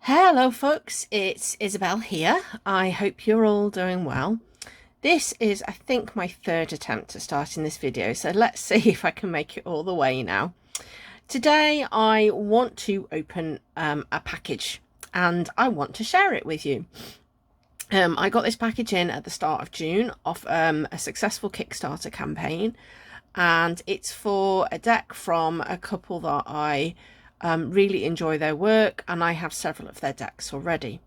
Hello folks, it's Isabel here. I hope you're all doing well. This is, I think, my third attempt at starting this video, so let's see if I can make it all the way now. Today I want to open a package and I want to share it with you. I got this package in at the start of June off a successful Kickstarter campaign, and it's for a deck from a couple that I really enjoy their work, and I have several of their decks already.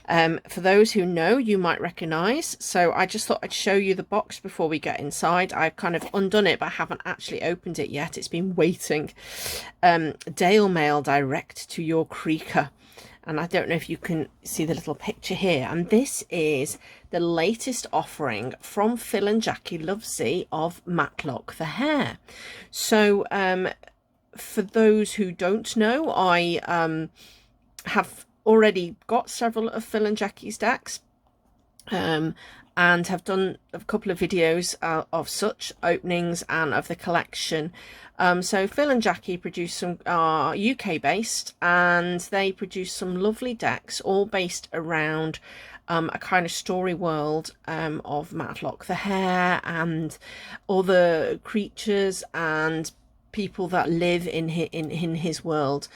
For those who know, you might recognise, so I just thought I'd show you the box before we get inside. I've kind of undone it, but I haven't actually opened it yet. It's been waiting. Dale Mail direct to your creaker. And I don't know if you can see the little picture here. And this is the latest offering from Phil and Jacqui Lovesey of Matlock the Hare. So for those who don't know, I have already got several of Phil and Jacqui's decks, and have done a couple of videos of such openings and of the collection. So Phil and Jacqui produce some UK based, and they produce some lovely decks all based around a kind of story world of Matlock the Hare and other creatures and people that live in his world.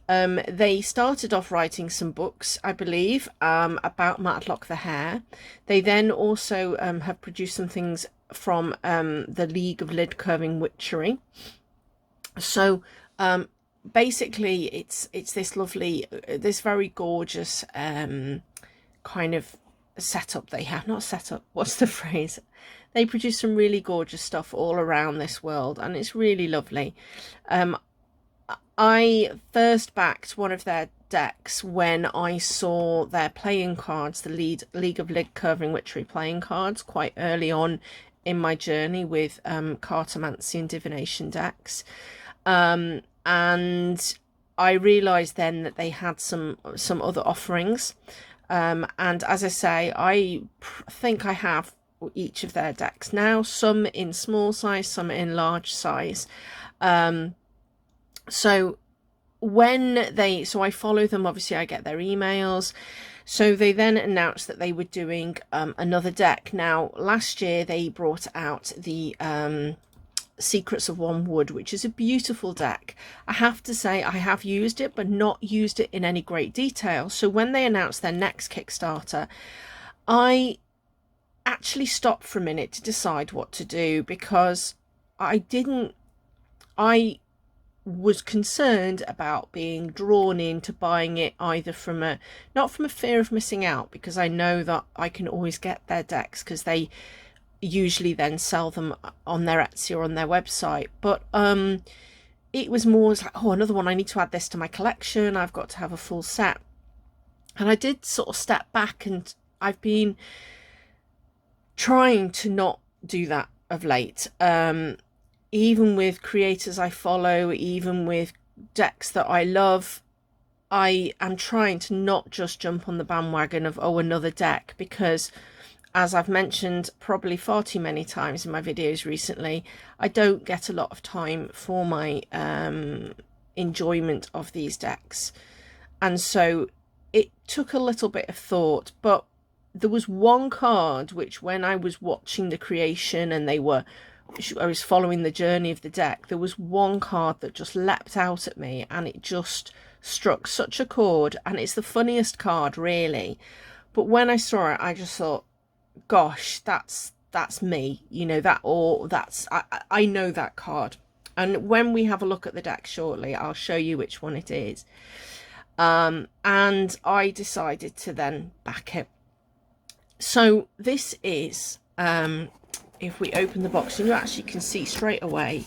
They started off writing some books, I believe, about Matlock the Hare. They then also have produced some things from the League of Lid Curving Witchery. So basically it's this lovely, this very gorgeous kind of setup they have. Not setup, what's the phrase? They produce some really gorgeous stuff all around this world, and it's really lovely. I first backed one of their decks when I saw their playing cards, the League of Lid Curving Witchery playing cards, quite early on in my journey with cartomancy and divination decks. And I realised then that they had some other offerings. And as I say, I think I have each of their decks now, some in small size, some in large size. So I follow them, obviously I get their emails. So they then announced that they were doing another deck. Now last year they brought out the Secrets of One Wood, which is a beautiful deck. I have to say I have used it, but not used it in any great detail. So when they announced their next Kickstarter, I actually stopped for a minute to decide what to do, because I was concerned about being drawn into buying it either from not from a fear of missing out, because I know that I can always get their decks because they usually then sell them on their Etsy or on their website, but it was more like, oh, another one, I need to add this to my collection, I've got to have a full set. And I did sort of step back, and I've been trying to not do that of late. Even with creators I follow, even with decks that I love, I am trying to not just jump on the bandwagon of, oh, another deck, because as I've mentioned probably far too many times in my videos recently, I don't get a lot of time for my enjoyment of these decks. And so it took a little bit of thought, but there was one card which, when I was watching the creation and I was following the journey of the deck, there was one card that just leapt out at me, and it just struck such a chord, and it's the funniest card really. But when I saw it, I just thought, gosh, that's me, you know, I know that card. And when we have a look at the deck shortly, I'll show you which one it is. And I decided to then back it. So this is, if we open the box, and you actually can see straight away,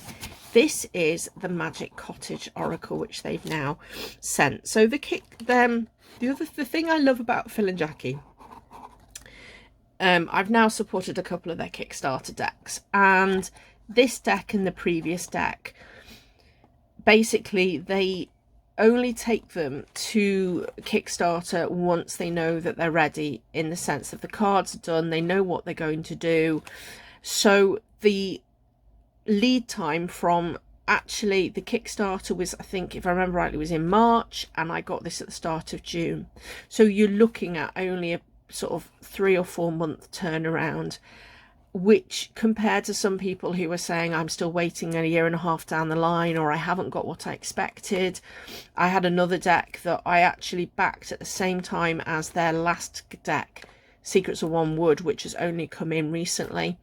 this is the Majick Cottage Oracle, which they've now sent. So the thing I love about Phil and Jacqui, I've now supported a couple of their Kickstarter decks, and this deck and the previous deck, basically they only take them to Kickstarter once they know that they're ready, in the sense that the cards are done, they know what they're going to do. So the lead time from actually the Kickstarter was, I think, if I remember rightly, was in March, and I got this at the start of June. So you're looking at only a sort of 3 or 4 month turnaround, which compared to some people who were saying I'm still waiting a year and a half down the line, or I haven't got what I expected. I had another deck that I actually backed at the same time as their last deck, Secrets of One Wood, which has only come in recently.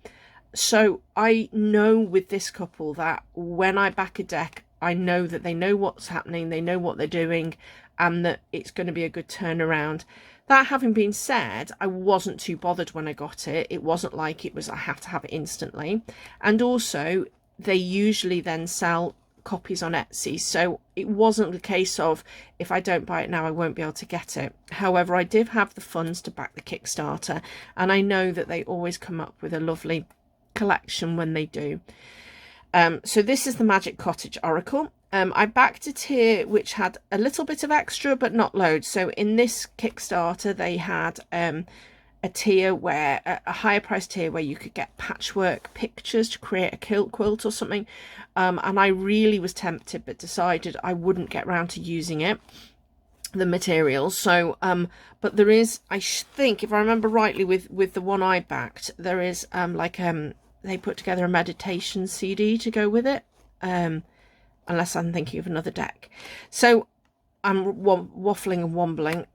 So I know with this couple that when I back a deck, I know that they know what's happening, they know what they're doing, and that it's going to be a good turnaround. That having been said, I wasn't too bothered when I got it. It wasn't like it was I have to have it instantly. And also, they usually then sell copies on Etsy, so it wasn't the case of if I don't buy it now I won't be able to get it. However, I did have the funds to back the Kickstarter, and I know that they always come up with a lovely collection when they do. So this is the Majick Cottage Oracle. I backed a tier which had a little bit of extra but not loads. So in this Kickstarter they had a tier where a higher price tier where you could get patchwork pictures to create a quilt or something, and I really was tempted but decided I wouldn't get round to using it, the materials. So but there is, I think if I remember rightly, with the one I backed, there is they put together a meditation CD to go with it, unless I'm thinking of another deck. So I'm waffling and wombling,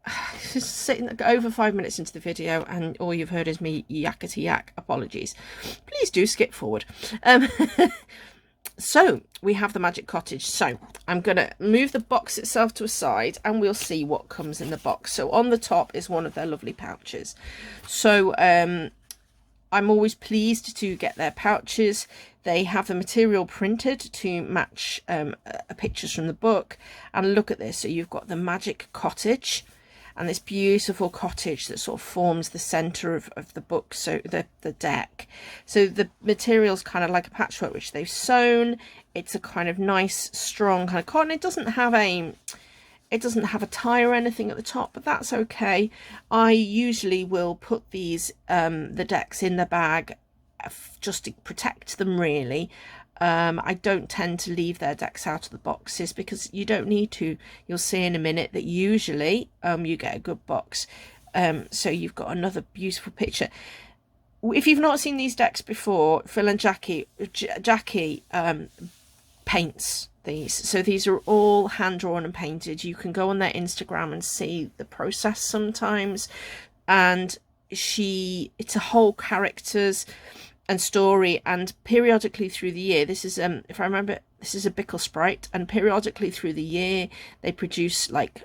just sitting over 5 minutes into the video, and all you've heard is me yakety yak. Apologies. Please do skip forward. So we have the Majick Cottage. So I'm going to move the box itself to a side and we'll see what comes in the box. So on the top is one of their lovely pouches. So I'm always pleased to get their pouches. They have the material printed to match pictures from the book. And look at this. So you've got the Majick Cottage and this beautiful cottage that sort of forms the centre of the book, so the deck. So the material's kind of like a patchwork which they've sewn. It's a kind of nice, strong kind of cotton. It doesn't have a tie or anything at the top, but that's okay. I usually will put these the decks in the bag just to protect them, really. I don't tend to leave their decks out of the boxes because you don't need to. You'll see in a minute that usually you get a good box. So you've got another beautiful picture. If you've not seen these decks before, Phil and Jacqui paints these. So these are all hand drawn and painted. You can go on their Instagram and see the process sometimes. And it's a whole characters and story, and periodically through the year, this is if I remember, this is a Bickle Sprite, and periodically through the year they produce like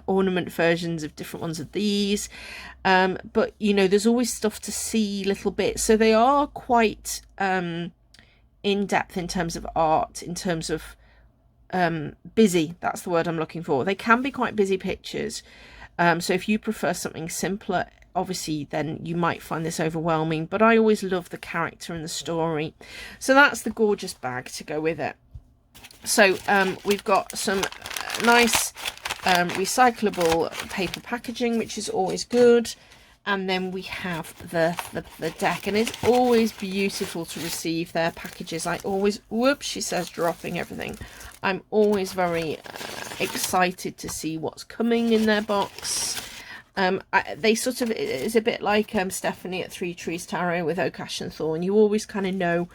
ornament versions of different ones of these, but you know, there's always stuff to see, little bits, so they are quite in depth in terms of art, in terms of busy, that's the word I'm looking for. They can be quite busy pictures, so if you prefer something simpler, obviously then you might find this overwhelming, but I always love the character and the story. So that's the gorgeous bag to go with it. So we've got some nice recyclable paper packaging, which is always good. And then we have the deck, and it's always beautiful to receive their packages. I always, whoops, she says, dropping everything. I'm always very excited to see what's coming in their box. They sort of, it's a bit like Stephanie at Three Trees Tarot with Oak, Ash and Thorn. You always kind of know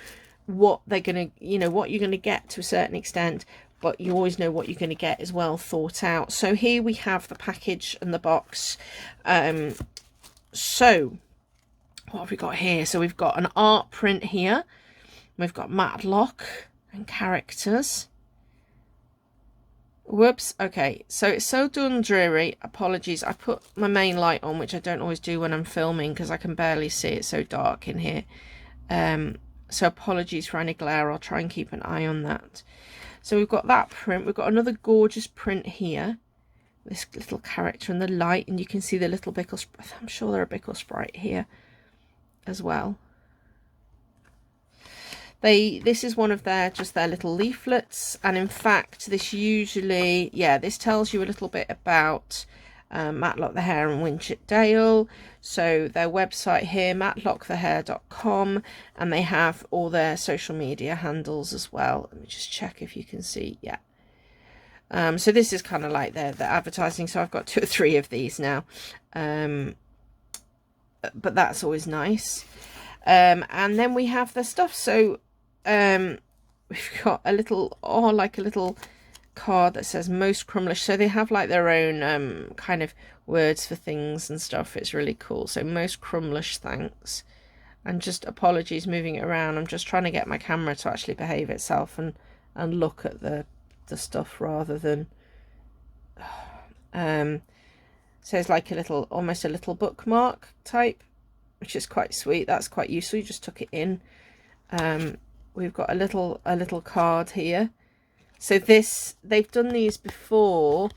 what they're going to, you know, what you're going to get to a certain extent, but you always know what you're going to get is well thought out. So here we have the package and the box. So what have we got here? So we've got an art print here. We've got Matlock and characters. Whoops. Okay, so it's so dull and dreary. Apologies. I put my main light on, which I don't always do when I'm filming because I can barely see. It's so dark in here. So apologies for any glare. I'll try and keep an eye on that. So we've got that print. We've got another gorgeous print here. This little character and the light, and you can see the little Bickle Sprite. I'm sure there are Bickle Sprite here as well. This is one of their little leaflets, and in fact this usually, yeah, this tells you a little bit about Matlock the Hare and Winchett Dale. So their website here, matlockthehare.com, and they have all their social media handles as well. Let me just check if you can see. Yeah. So this is kind of like their advertising. So I've got 2 or 3 of these now. But that's always nice. And then we have the stuff. So we've got a little, like a little card that says most crumblish. So they have like their own kind of words for things and stuff. It's really cool. So most crumblish, thanks. And just apologies moving it around. I'm just trying to get my camera to actually behave itself and look at the stuff rather than so it's like a little, almost a little bookmark type, which is quite sweet. That's quite useful. You just tuck it in. We've got a little card here. So this, they've done these before.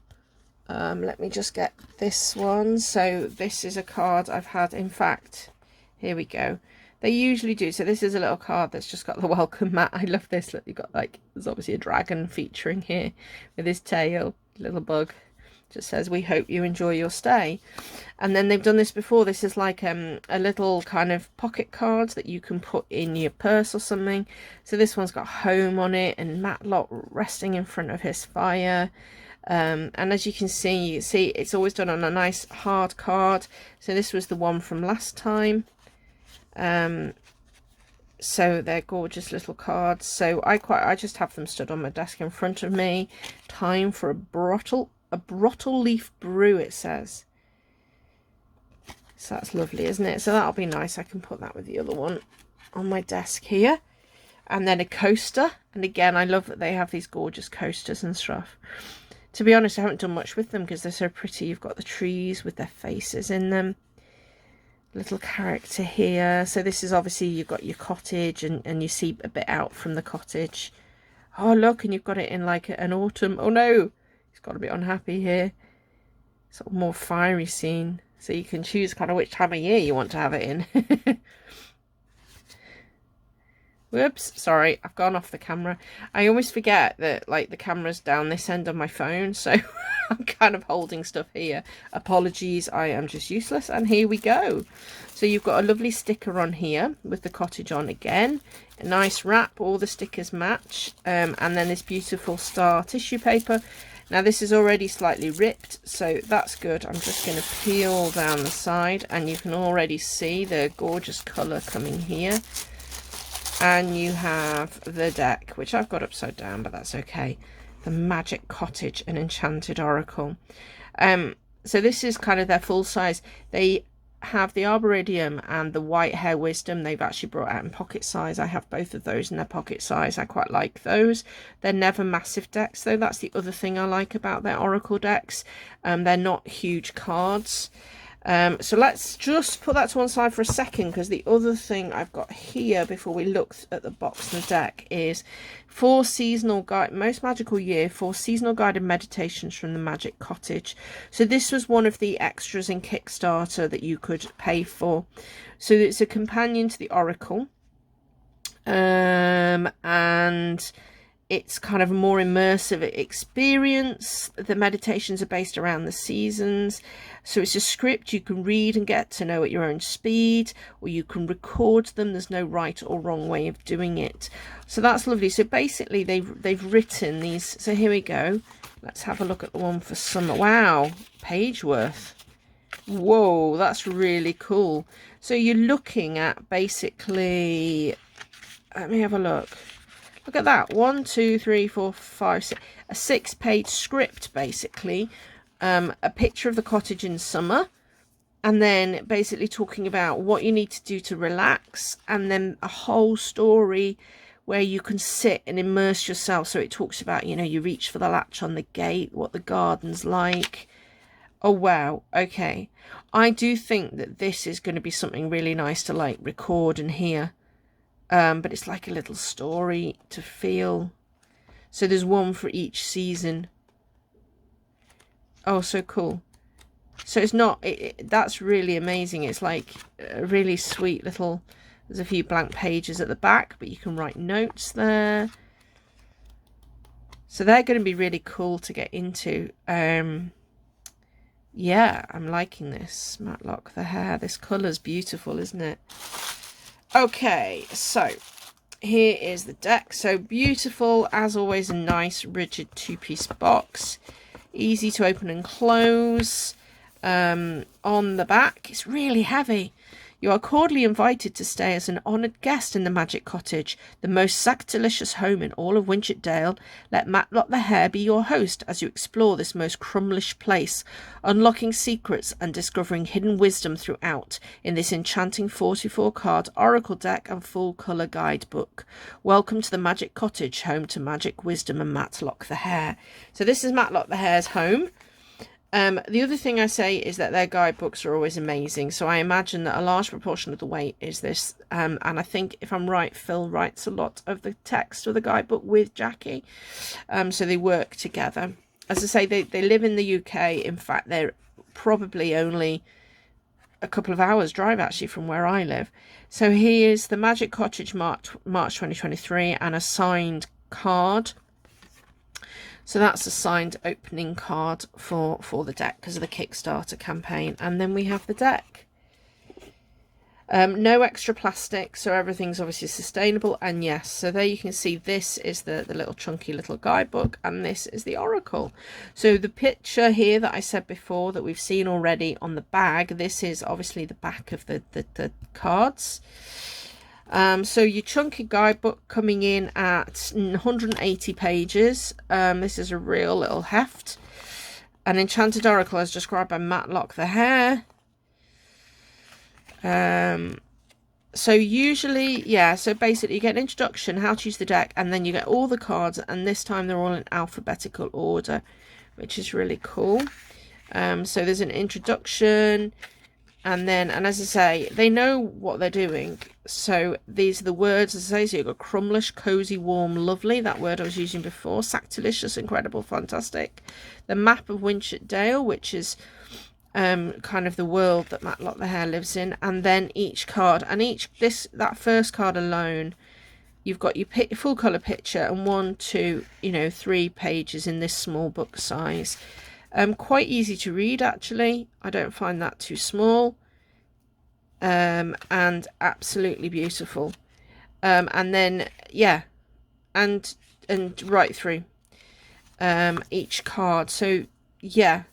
Let me just get this one. So this is a card I've had. In fact, here we go. They usually do. So this is a little card that's just got the welcome mat. I love this. Look, you've got like, there's obviously a dragon featuring here with his tail, little bug. Just says, we hope you enjoy your stay. And then they've done this before. This is like a little kind of pocket card that you can put in your purse or something. So this one's got home on it and Matlock resting in front of his fire. And as you can see, it's always done on a nice hard card. So this was the one from last time. So they're gorgeous little cards. So I just have them stood on my desk in front of me. Time for a brottle leaf brew, it says. So that's lovely, isn't it? So that'll be nice. I can put that with the other one on my desk here. And then a coaster. And again, I love that they have these gorgeous coasters and stuff. To be honest, I haven't done much with them because they're so pretty. You've got the trees with their faces in them. Little character here. So this is obviously, you've got your cottage and you see a bit out from the cottage. Oh, look, and you've got it in like an autumn. Oh, no. He's got a bit unhappy here. Sort of more fiery scene. So you can choose kind of which time of year you want to have it in. Whoops, sorry, I've gone off the camera. I always forget that like the camera's down this end of my phone, so I'm kind of holding stuff here. Apologies, I am just useless. And here we go. So you've got a lovely sticker on here with the cottage on again. A nice wrap, all the stickers match. And then this beautiful star tissue paper. Now this is already slightly ripped, so that's good. I'm just going to peel down the side and you can already see the gorgeous colour coming here. And you have the deck, which I've got upside down, but that's okay. The Majick Cottage, an Enchanted Oracle. So this is kind of their full size. They have the Arboretum and the White Hair Wisdom. They've actually brought out in pocket size. I have both of those in their pocket size. I quite like those. They're never massive decks, though. That's the other thing I like about their Oracle decks. They're not huge cards. So let's just put that to one side for a second, because the other thing I've got here before we look at the box and the deck is 4 seasonal guide, most magical year, 4 seasonal guided meditations from the Majick Cottage. So this was one of the extras in Kickstarter that you could pay for. So it's a companion to the Oracle, and it's kind of a more immersive experience. The meditations are based around the seasons. So it's a script you can read and get to know at your own speed, or you can record them. There's no right or wrong way of doing it. So that's lovely. So basically they've written these. So here we go. Let's have a look at the one for summer. Wow, page worth. Whoa, that's really cool. So you're looking at basically, let me have a look. Look at that. 1, 2, 3, 4, 5, 6. A 6-page script, basically. A picture of the cottage in summer. And then basically talking about what you need to do to relax. And then a whole story where you can sit and immerse yourself. So it talks about, you know, you reach for the latch on the gate, what the garden's like. Oh, wow. Okay. I do think that this is going to be something really nice to like record and hear. But it's like a little story to feel. So there's one for each season. Oh, so cool. So it's not, that's really amazing. It's like a really sweet little, there's a few blank pages at the back, but you can write notes there. So they're going to be really cool to get into. yeah, I'm liking this Matlock the Hare. This colour's beautiful, isn't it? Okay, so here is the deck. So beautiful, as always, a nice rigid two-piece box. Easy to open and close. On the back, it's really heavy. You are cordially invited to stay as an honoured guest in the Majick Cottage, the most sack-delicious home in all of Winchett-Dale. Let Matlock the Hare be your host as you explore this most crumlish place, unlocking secrets and discovering hidden wisdom throughout in this enchanting 44-card oracle deck and full-colour guidebook. Welcome to the Majick Cottage, home to magic, wisdom and Matlock the Hare. So this is Matlock the Hare's home. The other thing I say is that their guidebooks are always amazing. So I imagine that a large proportion of the weight is this. And I think, if I'm right, Phil writes a lot of the text of the guidebook with Jacqui. So they work together. As I say, they live in the UK. In fact, they're probably only a couple of hours drive, actually, from where I live. So here's the Majick Cottage March 2023 and a signed card. So that's a signed opening card for the deck because of the Kickstarter campaign. And then we have the deck. No extra plastic, so everything's obviously sustainable. And yes, so there you can see this is the little chunky little guidebook, and this is the oracle. So the picture here that I said before that we've seen already on the bag, this is obviously the back of the cards. So your chunky guidebook coming in at 180 pages. This is a real little heft. An enchanted oracle as described by Matlock the Hare. So usually, yeah, so basically you get an introduction, how to use the deck, and then you get all the cards, and this time they're all in alphabetical order, which is really cool. So there's an introduction. And as I say, they know what they're doing. So these are the words, as I say. So you've got crumlish, cosy, warm, lovely. That word I was using before. Sack-delicious, incredible, fantastic. The map of Winchett-Dale, which is kind of the world that Matlock the Hare lives in. And then each card, and that first card alone, you've got your full colour picture and 1, 2, 3 pages in this small book size. Quite easy to read, actually. I don't find that too small. And absolutely beautiful. And then, yeah, and right through each card. So, yeah,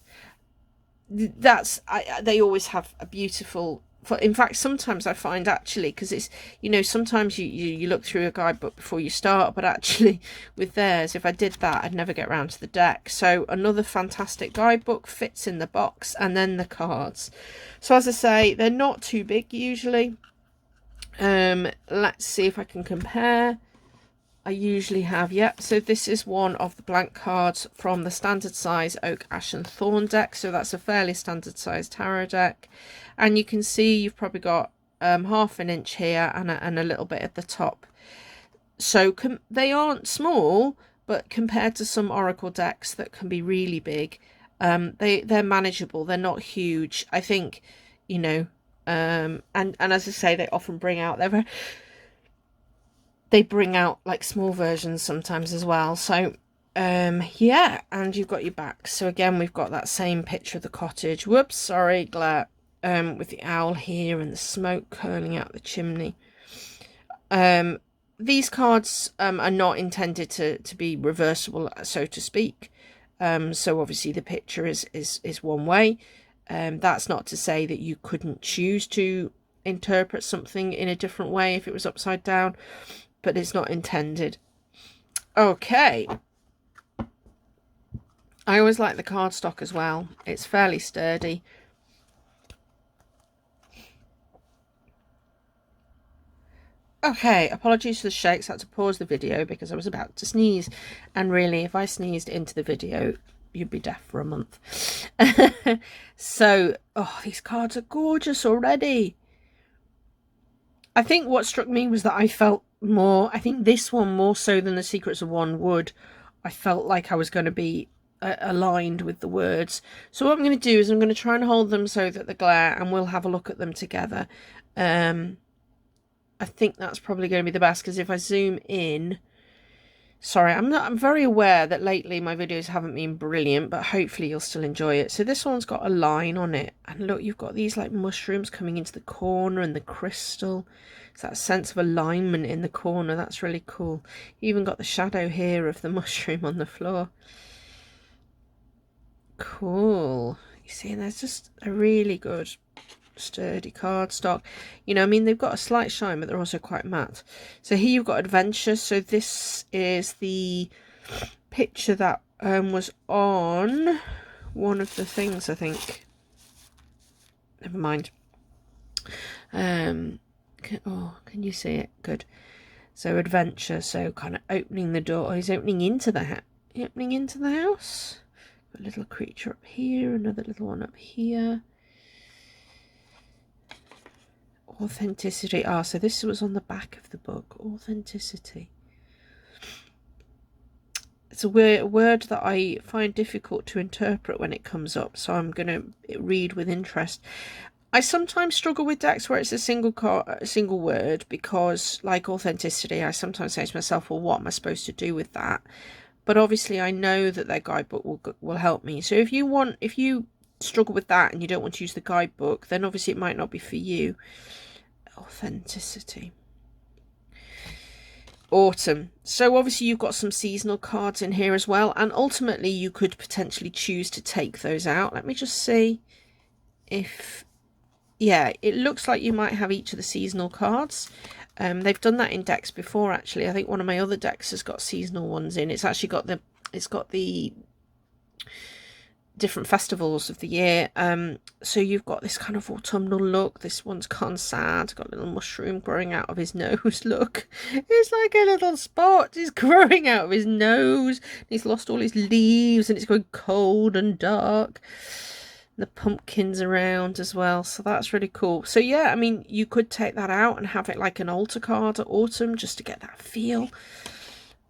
they always have a beautiful... In fact, sometimes I find, actually, because it's, sometimes you look through a guidebook before you start, but actually with theirs, if I did that, I'd never get around to the deck. So another fantastic guidebook, fits in the box, and then the cards. So as I say, they're not too big usually. Let's see if I can compare. I usually have, yep. So this is one of the blank cards from the standard size Oak, Ash and Thorn deck. So that's a fairly standard size tarot deck. And you can see you've probably got half an inch here and a little bit at the top. So they aren't small, but compared to some oracle decks that can be really big, they're manageable. They're not huge. I think, and as I say, they often bring out they bring out like small versions sometimes as well. So yeah, and you've got your back. So again, we've got that same picture of the cottage. Whoops, sorry, glare. With the owl here and the smoke curling out the chimney. These cards are not intended to be reversible, so to speak. So obviously the picture is one way. That's not to say that you couldn't choose to interpret something in a different way if it was upside down, but it's not intended. Okay. I always like the cardstock as well. It's fairly sturdy. Okay, apologies for the shakes. I had to pause the video because I was about to sneeze. And really, if I sneezed into the video, you'd be deaf for a month. So, oh, these cards are gorgeous already. I think what struck me was that I felt more, I think this one more so than the Secrets of One Wood, I felt like I was going to be aligned with the words. So what I'm going to do is I'm going to try and hold them so that the glare, and we'll have a look at them together. I think that's probably going to be the best, because if I zoom in, Sorry, I'm very aware that lately my videos haven't been brilliant, but hopefully you'll still enjoy it. So this one's got a line on it, and look, you've got these like mushrooms coming into the corner and the crystal. It's that sense of alignment in the corner. That's really cool. You even got the shadow here of the mushroom on the floor. Cool. You see, and there's just a really good sturdy cardstock. You know, I mean, they've got a slight shine, but they're also quite matte. So here you've got adventure. So this is the picture that was on one of the things, I think. Never mind. Can you see it? Good. So adventure. So kind of opening the door. Oh, he's opening into the house. Opening into the house. Got a little creature up here. Another little one up here. Authenticity. Ah, so this was on the back of the book. Authenticity. It's a word that I find difficult to interpret when it comes up, so I'm going to read with interest. I sometimes struggle with decks where it's a single word, because like authenticity, I sometimes say to myself, well, what am I supposed to do with that? But obviously I know that their guidebook will help me. So if you struggle with that and you don't want to use the guidebook, then obviously it might not be for you. Authenticity. Autumn. So obviously you've got some seasonal cards in here as well, and ultimately you could potentially choose to take those out. Let me just see if, yeah, it looks like you might have each of the seasonal cards. They've done that in decks before, actually. I think one of my other decks has got seasonal ones in. It's actually got the different festivals of the year. So you've got this kind of autumnal look. This one's gone sad, got a little mushroom growing out of his nose. Look, it's like a little spot is growing out of his nose. He's lost all his leaves and it's going cold and dark. The pumpkins around as well, so that's really cool. So yeah, I mean, you could take that out and have it like an altar card at autumn, just to get that feel.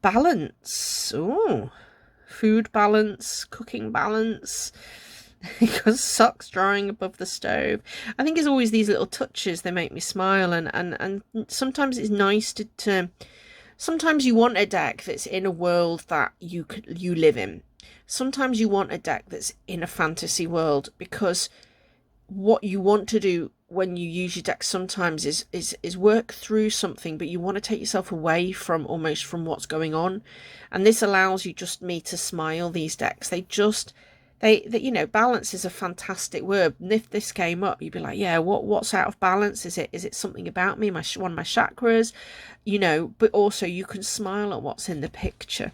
Balance. Oh, food balance, cooking balance, because socks drying above the stove. I think it's always these little touches that make me smile, and sometimes it's nice to sometimes you want a deck that's in a world that you live in. Sometimes you want a deck that's in a fantasy world, because what you want to do when you use your deck sometimes is work through something, but you want to take yourself away from what's going on. And this allows you just me to smile. These decks, they you know, balance is a fantastic word, and if this came up, you'd be like, yeah, what's out of balance? Is it something about me, one of my chakras, you know? But also you can smile at what's in the picture.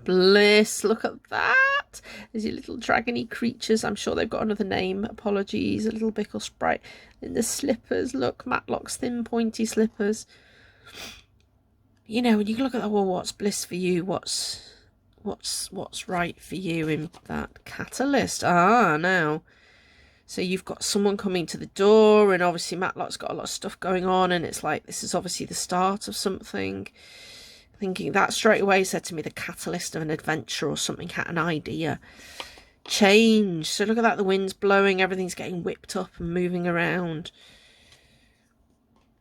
Bliss, look at that. There's your little dragony creatures. I'm sure they've got another name, apologies. A little Bickle sprite in the slippers. Look, Matlock's thin pointy slippers. You know, when you look at that, well, what's bliss for you? What's right for you in that catalyst? Ah, now, so you've got someone coming to the door, and obviously Matlock's got a lot of stuff going on, and it's like, this is obviously the start of something. Thinking that straight away said to me the catalyst of an adventure or something, had an idea. Change. So look at that, the wind's blowing, everything's getting whipped up and moving around.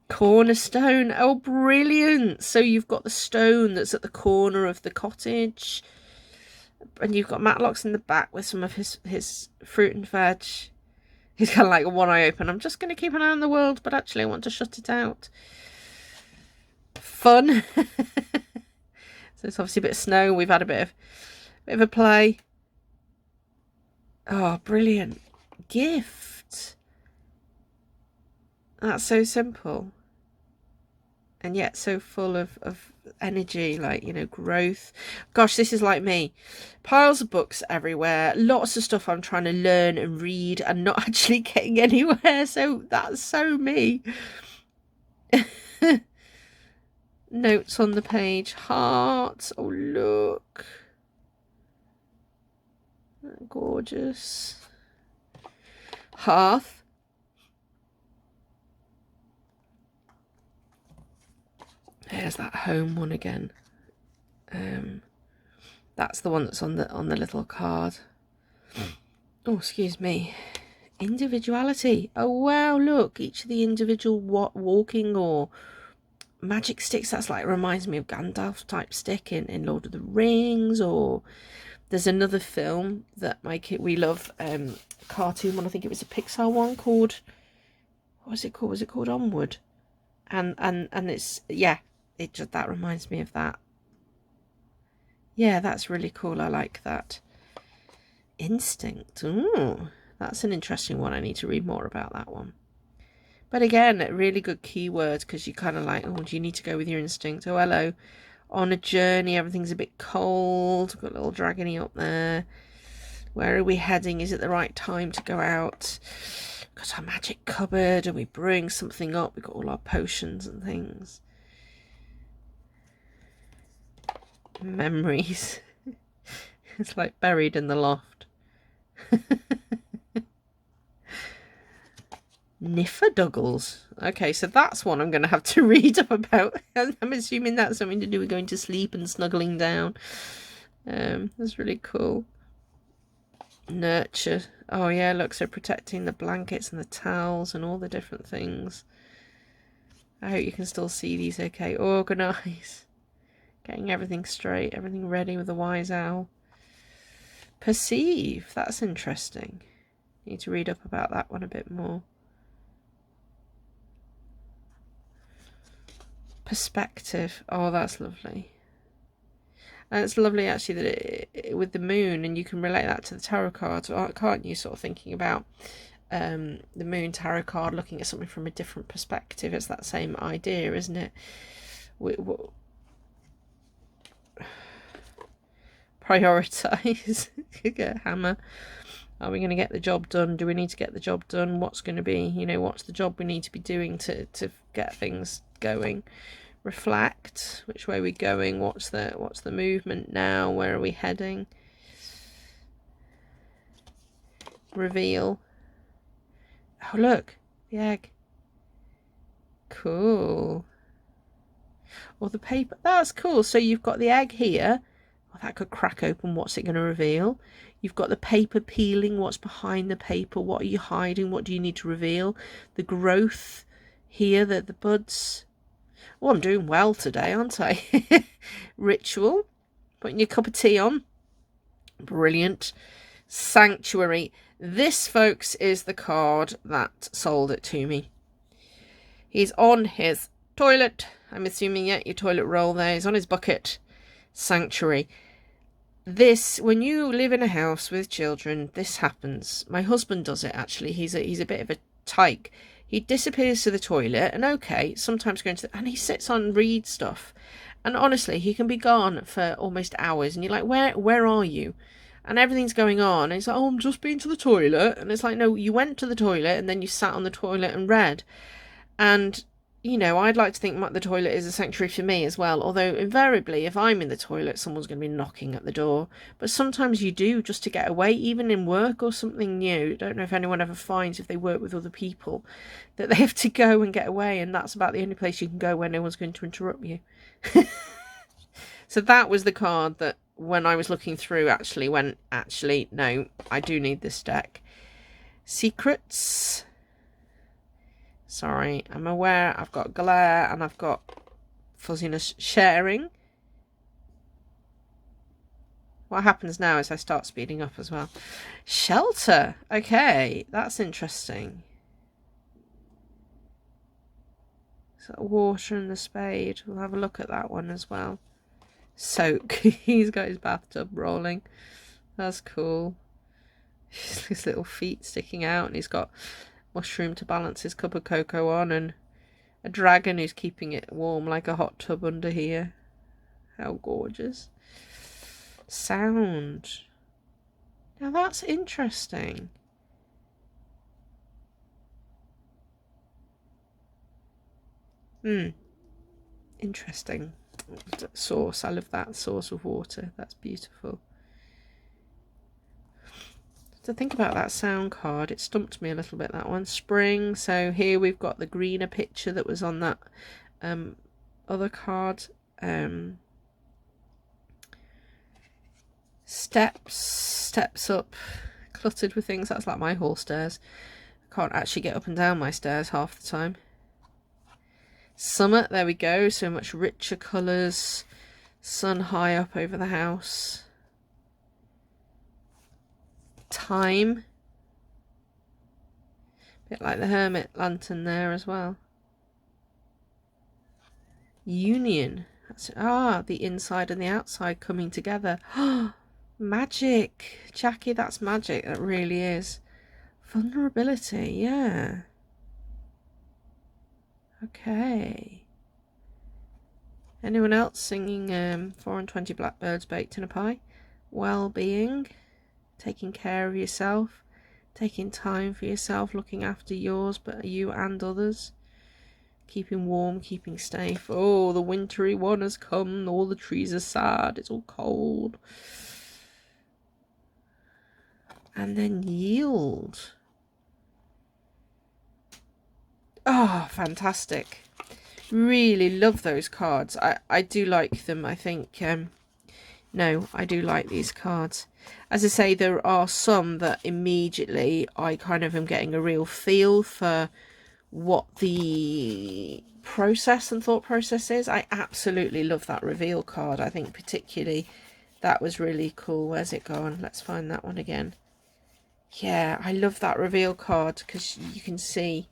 Cornerstone. Oh, brilliant. So you've got the stone that's at the corner of the cottage, and you've got Matlock's in the back with some of his fruit and veg. He's kind of like one eye open. I'm just going to keep an eye on the world, but actually I want to shut it out. Fun. So it's obviously a bit of snow. We've had a bit of a play. Oh, brilliant. Gift. That's so simple, and yet so full of energy, like, you know, growth. Gosh, this is like me. Piles of books everywhere, lots of stuff I'm trying to learn and read and not actually getting anywhere. So that's so me. Notes on the page. Hearts. Oh, look. Gorgeous. Hearth. There's that home one again. That's the one that's on the little card. Oh, excuse me. Individuality. Oh, wow, look. Each of the individual walking or magic sticks. That's like, reminds me of Gandalf type stick in Lord of the Rings. Or there's another film that we love, cartoon one. I think it was a Pixar one called, what was it called? Was it called Onward? And it's, yeah, that reminds me of that. Yeah, that's really cool. I like that. Instinct. Ooh, that's an interesting one. I need to read more about that one. But again, really good keywords, because you kind of like, oh, do you need to go with your instinct? Oh, hello. On a journey, everything's a bit cold. Got a little dragony up there. Where are we heading? Is it the right time to go out? Got our magic cupboard. Are we brewing something up? We've got all our potions and things. Memories. It's like buried in the loft. Nifferduggles. Okay, so that's one I'm going to have to read up about. I'm assuming that's something to do with going to sleep and snuggling down. That's really cool. Nurture. Oh yeah, look, so protecting the blankets and the towels and all the different things. I hope you can still see these okay. Organise. Getting everything straight, everything ready with the wise owl. Perceive. That's interesting. Need to read up about that one a bit more. Perspective. Oh, that's lovely. And it's lovely actually that with the moon, and you can relate that to the tarot cards, can't you? Sort of thinking about the moon tarot card, looking at something from a different perspective. It's that same idea, isn't it? Prioritize. Get a hammer. Are we going to get the job done? Do we need to get the job done? What's going to be, you know, what's the job we need to be doing to get things going? Reflect. Which way are we going? What's the movement now? Where are we heading? Reveal. Oh, look. The egg. Cool. Or the paper. That's cool. So you've got the egg here. Oh, that could crack open. What's it going to reveal? You've got the paper peeling. What's behind the paper? What are you hiding? What do you need to reveal? The growth here, the buds. Oh, I'm doing well today, aren't I? Ritual. Putting your cup of tea on. Brilliant. Sanctuary. This, folks, is the card that sold it to me. He's on his toilet. I'm assuming, yeah, your toilet roll there. He's on his bucket. Sanctuary. This, when you live in a house with children, this happens. My husband does it, actually. He's a bit of a tyke. He disappears to the toilet, and okay, sometimes going to and he sits on and reads stuff. And honestly, he can be gone for almost hours, and you're like, where are you? And everything's going on, and he's like, oh, I'm just been to the toilet. And it's like, no, you went to the toilet, and then you sat on the toilet and read. And you know, I'd like to think the toilet is a sanctuary for me as well. Although invariably, if I'm in the toilet, someone's going to be knocking at the door. But sometimes you do, just to get away, even in work or something new. I don't know if anyone ever finds, if they work with other people, that they have to go and get away. And that's about the only place you can go where no one's going to interrupt you. So that was the card that when I was looking through actually went, actually, no, I do need this deck. Secrets. Sorry, I'm aware I've got glare and I've got fuzziness. Sharing. What happens now is I start speeding up as well. Shelter. Okay, that's interesting. So water and the spade. We'll have a look at that one as well. Soak. He's got his bathtub rolling. That's cool. His little feet sticking out, and he's got mushroom to balance his cup of cocoa on, and a dragon who's keeping it warm like a hot tub under here. How gorgeous. Sound. Now that's interesting. Interesting. Source. I love that. Source of water. That's beautiful. To think about that sound card, it stumped me a little bit, that one. Spring. So here we've got the greener picture that was on that other card. Steps up, cluttered with things. That's like my hall stairs. I can't actually get up and down my stairs half the time. Summer, there we go. So much richer colours. Sun high up over the house. Time. Bit like the hermit lantern there as well. Union. That's, the inside and the outside coming together. Magic. Jacqui, that's magic. That really is. Vulnerability, yeah. Okay. Anyone else singing 420 blackbirds baked in a pie? Well-being. Taking care of yourself. Taking time for yourself. Looking after yours, but you and others. Keeping warm, keeping safe. Oh, the wintry one has come. All the trees are sad. It's all cold. And then yield. Oh, fantastic. Really love those cards. I do like them. I think, no, I do like these cards. As I say, there are some that immediately I kind of am getting a real feel for what the process and thought process is. I absolutely love that reveal card. I think particularly that was really cool. Where's it gone? Let's find that one again. Yeah, I love that reveal card because you can see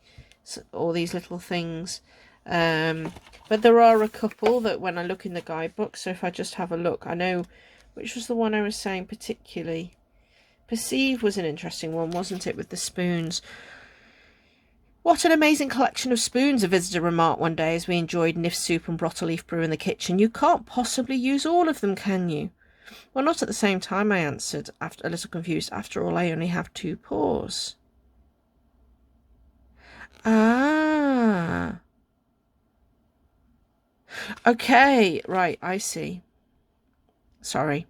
all these little things. But there are a couple that when I look in the guidebook, so if I just have a look, I know which was the one I was saying particularly. Perceive was an interesting one, wasn't it, with the spoons? What an amazing collection of spoons, a visitor remarked one day as we enjoyed niff soup and broth leaf brew in the kitchen. You can't possibly use all of them, can you? Well, not at the same time, I answered, a little confused. After all, I only have 2 paws. Ah. Okay, right, I see. Sorry.